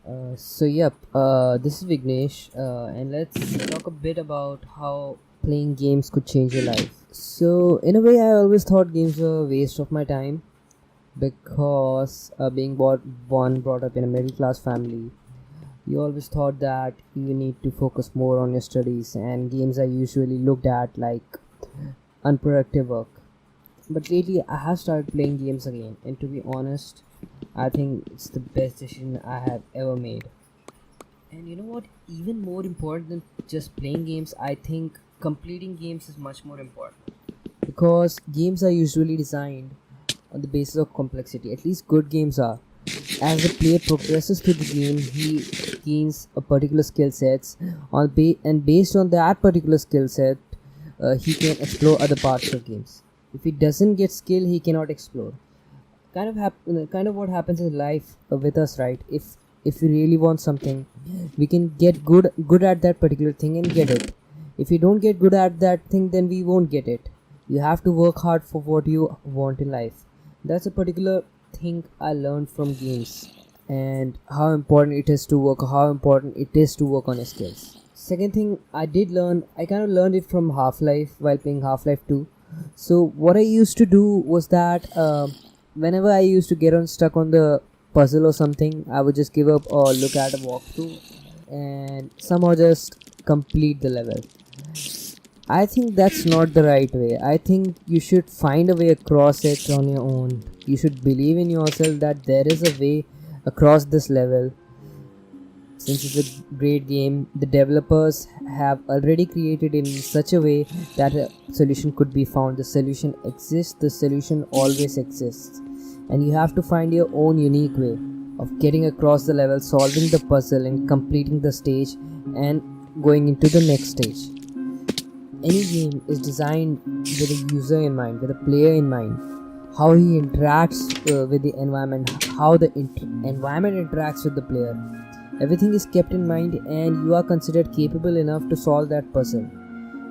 This is Vignesh, and let's talk a bit about how playing games could change your life. So, in a way, I always thought games were a waste of my time because born brought up in a middle class family, you always thought that you need to focus more on your studies, and games are usually looked at like unproductive work. But lately, I have started playing games again, and to be honest, I think it's the best decision I have ever made. And you know what? Even more important than just playing games, I think completing games is much more important. Because games are usually designed on the basis of complexity. At least good games are. As the player progresses through the game, he gains a particular skill sets and based on that particular skill set, he can explore other parts of games. If he doesn't get skill, he cannot explore. Kind of what happens in life with us, right? If we really want something, we can get good at that particular thing and get it. If you don't get good at that thing, then we won't get it. You have to work hard for what you want in life. That's a particular thing I learned from games, and how important it is to work on your skills. Second thing I did learn, I kind of learned it from Half-Life while playing Half-Life 2. So what I used to do was that whenever I used to get on stuck on the puzzle or something, I would just give up or look at a walkthrough and somehow just complete the level. I think that's not the right way. I think you should find a way across it on your own. You should believe in yourself that there is a way across this level. Since it's a great game, the developers have already created in such a way that a solution could be found. The solution exists, the solution always exists. And you have to find your own unique way of getting across the level, solving the puzzle, and completing the stage and going into the next stage. Any game is designed with a user in mind, with a player in mind, how he interacts with the environment, how the environment interacts with the player. Everything is kept in mind, and you are considered capable enough to solve that puzzle.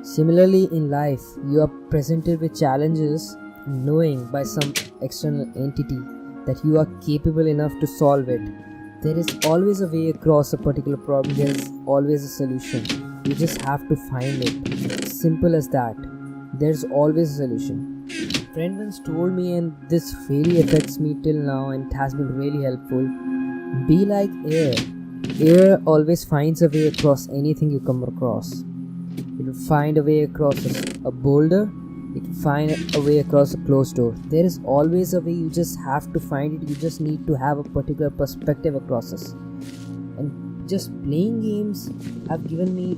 Similarly, in life, you are presented with challenges, knowing by some external entity that you are capable enough to solve it. There is always a way across a particular problem, there is always a solution. You just have to find it. Simple as that. There's always a solution. A friend once told me, and this really affects me till now, and it has been really helpful. Be like air. Air always finds a way across anything you come across. It will find a way across a boulder. It will find a way across a closed door. There is always a way. You just have to find it. You just need to have a particular perspective across this. And just playing games have given me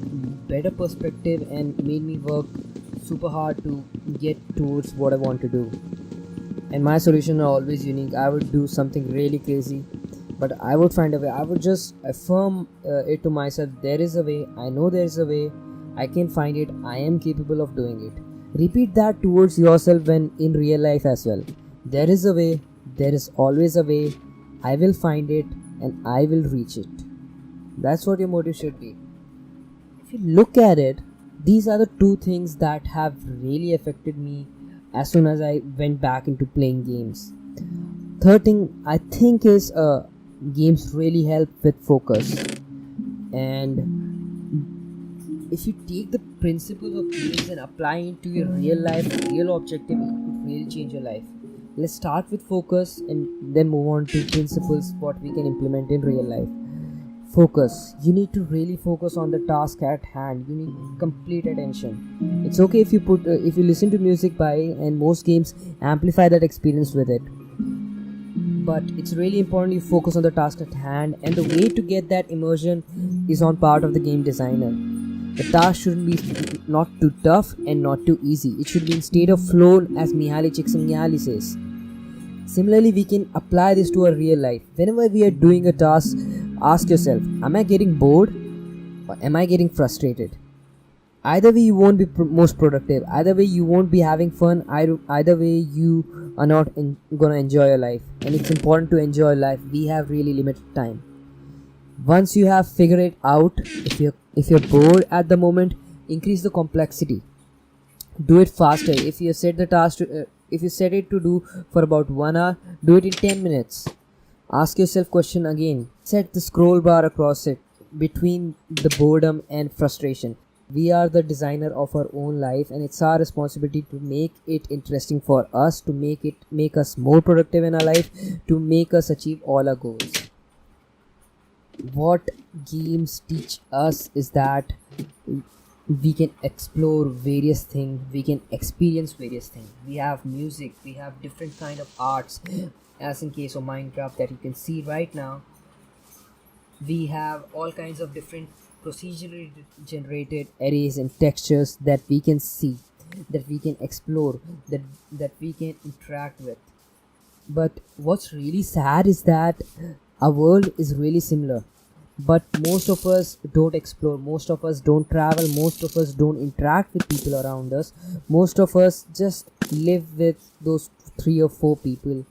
better perspective and made me work super hard to get towards what I want to do. And my solutions are always unique. I would do something really crazy, but I would find a way. I would just affirm it to myself. There is a way. I know there is a way. I can find it. I am capable of doing it. Repeat that towards yourself when in real life as well. There is a way. There is always a way. I will find it and I will reach it. That's what your motive should be. If you look at it, these are the two things that have really affected me as soon as I went back into playing games. Third thing I think is games really help with focus. And if you take the principle of games and apply it to your real life, real objective, it could really change your life. Let's start with focus and then move on to principles what we can implement in real life. Focus. You need to really focus on the task at hand. You need complete attention. It's okay if you listen to music by, and most games amplify that experience with it. But it's really important you focus on the task at hand, and the way to get that immersion is on part of the game designer. The task shouldn't be not too tough and not too easy. It should be in state of flow, as Mihaly Csikszentmihalyi says. Similarly, we can apply this to our real life. Whenever we are doing a task, ask yourself, am I getting bored or am I getting frustrated? Either way, you won't be most productive. Either way, you won't be having fun. Either way, you are not gonna enjoy your life. And it's important to enjoy life. We have really limited time. Once you have figured it out, if you're bored at the moment, increase the complexity. Do it faster. If you set the task if you set it to do for about 1 hour, do it in 10 minutes. Ask yourself question again. Set the scroll bar across it between the boredom and frustration. We are the designer of our own life, and it's our responsibility to make it interesting for us, to make us more productive in our life, to make us achieve all our goals. What games teach us is that we can explore various things, we can experience various things. We have music, we have different kind of arts, as in case of Minecraft that you can see right now. We have all kinds of different procedurally generated arrays and textures that we can see, that we can explore, that we can interact with. But what's really sad is that our world is really similar, but most of us don't explore, most of us don't travel, most of us don't interact with people around us. Most of us just live with those 3 or 4 people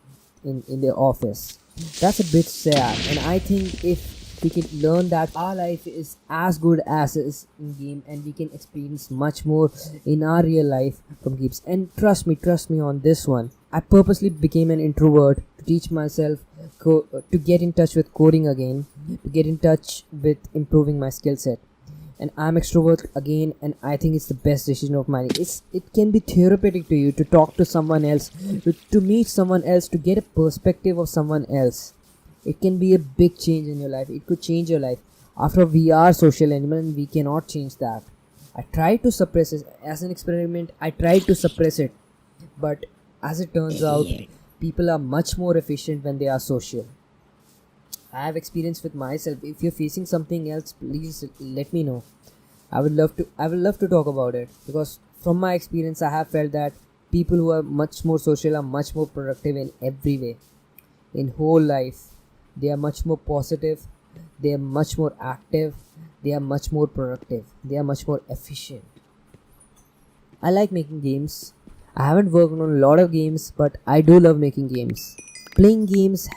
in their office. That's a bit sad, and I think if we can learn that our life is as good as is in game, and we can experience much more in our real life from games. And trust me on this one, I purposely became an introvert to teach myself to get in touch with coding again, to get in touch with improving my skill set. And I'm extrovert again, and I think it's the best decision of mine. It can be therapeutic to you to talk to someone else, to meet someone else, to get a perspective of someone else. It can be a big change in your life. It could change your life. After we are social animal, and we cannot change that. I tried to suppress it as an experiment. I tried to suppress it, but as it turns out, people are much more efficient when they are social. I have experience with myself. If you're facing something else, please let me know. I would love to talk about it, because from my experience I have felt that people who are much more social are much more productive in every way. In whole life, they are much more positive, they are much more active, they are much more productive, they are much more efficient. I like making games. I haven't worked on a lot of games, but I do love making games. Playing games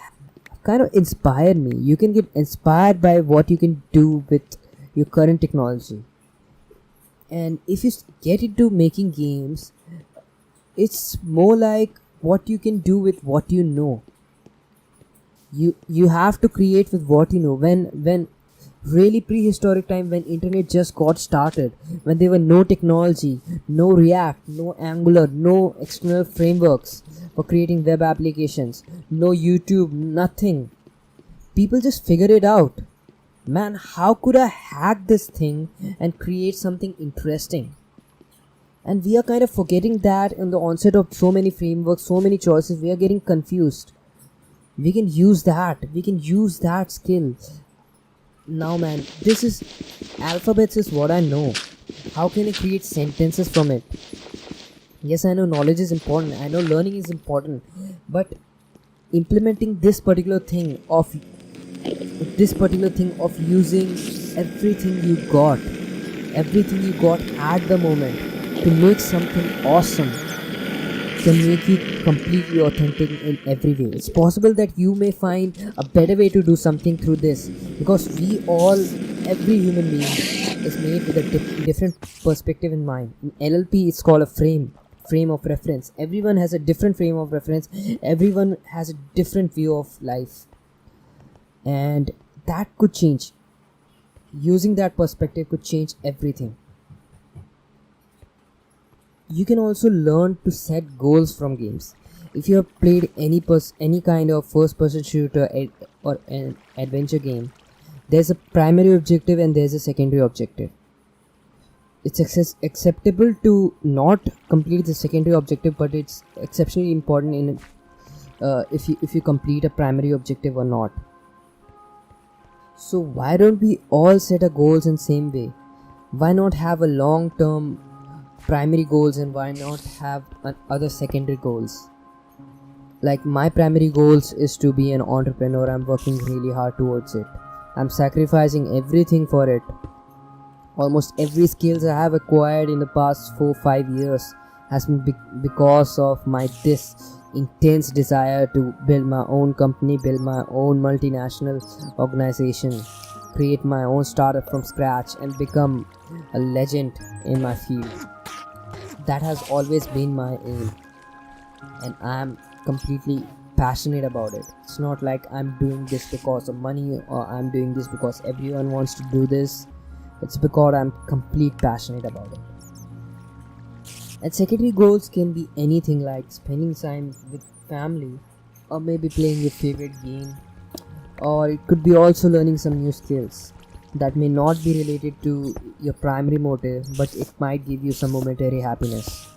kind of inspire me. You can get inspired by what you can do with your current technology. And if you get into making games, it's more like what you can do with what you know. You have to create with what you know. When really prehistoric time, when internet just got started, when there were no technology, no React, no Angular, no external frameworks for creating web applications, no YouTube, nothing, people just figured it out. Man, how could I hack this thing and create something interesting? And we are kind of forgetting that in the onset of so many frameworks, so many choices, we are getting confused. We can use that skill. Now man, this is alphabets is what I know. How can I create sentences from it? Yes, I know knowledge is important, I know learning is important, but implementing this particular thing of using everything you got at the moment to make something awesome can make you completely authentic in every way. It's possible that you may find a better way to do something through this, because every human being is made with a different perspective in mind. In LLP, it's called a frame of reference. Everyone has a different frame of reference. Everyone has a different view of life, and that could change. Using that perspective could change everything. You can also learn to set goals from games. If you have played any kind of first person shooter or an adventure game, there's a primary objective and there's a secondary objective. It's acceptable to not complete the secondary objective, but it's exceptionally important in if you complete a primary objective or not. So why don't we all set our goals in same way? Why not have a long term primary goals, and why not have other secondary goals? Like my primary goals is to be an entrepreneur. I'm working really hard towards it. I'm sacrificing everything for it. Almost every skills I have acquired in the past 4-5 years has been because of my this intense desire to build my own company, build my own multinational organization, create my own startup from scratch, and become a legend in my field. That has always been my aim, and I am completely passionate about it. It's not like I'm doing this because of money or I'm doing this because everyone wants to do this. It's because I'm complete passionate about it. And secondary goals can be anything like spending time with family, or maybe playing your favorite game, or it could be also learning some new skills that may not be related to your primary motive, but it might give you some momentary happiness.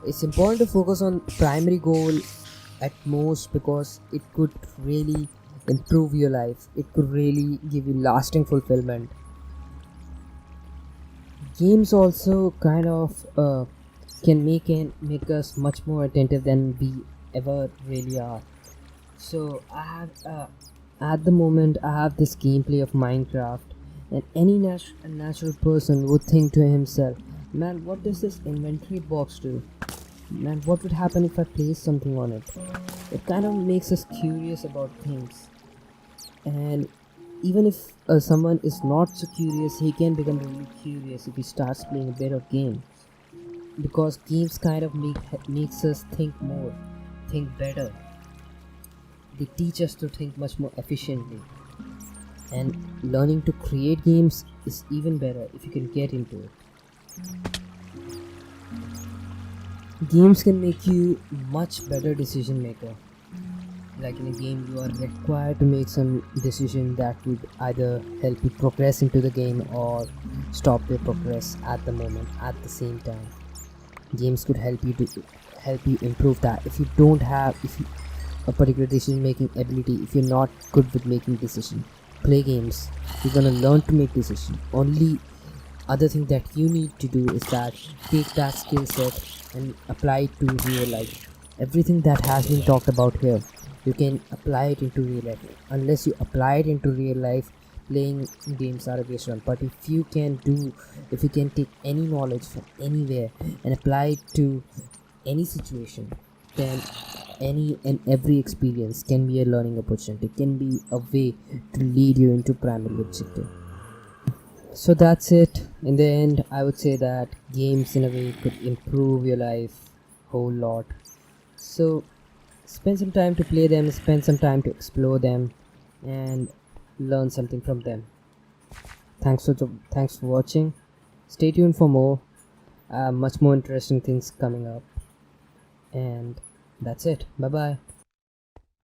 It's important to focus on primary goal at most because it could really improve your life. It could really give you lasting fulfillment. Games also kind of can make us much more attentive than we ever really are. So I have at the moment I have this gameplay of Minecraft, and any natural person would think to himself, man, what does this inventory box do? Man, what would happen if I place something on it? It kind of makes us curious about things. And even if someone is not so curious, he can become really curious if he starts playing a bit of game, because games kind of makes us think more, think better. They teach us to think much more efficiently, and learning to create games is even better if you can get into it. Games can make you much better decision maker. Like in a game, you are required to make some decision that would either help you progress into the game or stop your progress at the moment at the same time. Games could help you improve that. If you don't have if you, a particular decision making ability, if you're not good with making decision, play games. You're gonna learn to make decision. Only other thing that you need to do is that take that skill set and apply it to real life. Everything that has been talked about here, you can apply it into real life. Unless you apply it into real life, playing games are a waste of time. But if you can take any knowledge from anywhere and apply it to any situation, then any and every experience can be a learning opportunity, can be a way to lead you into primary objective. So that's it. In the end, I would say that games in a way could improve your life whole lot. So spend some time to play them, spend some time to explore them, and learn something from them. Thanks for watching. Stay tuned for more. Much more interesting things coming up. And that's it. Bye bye.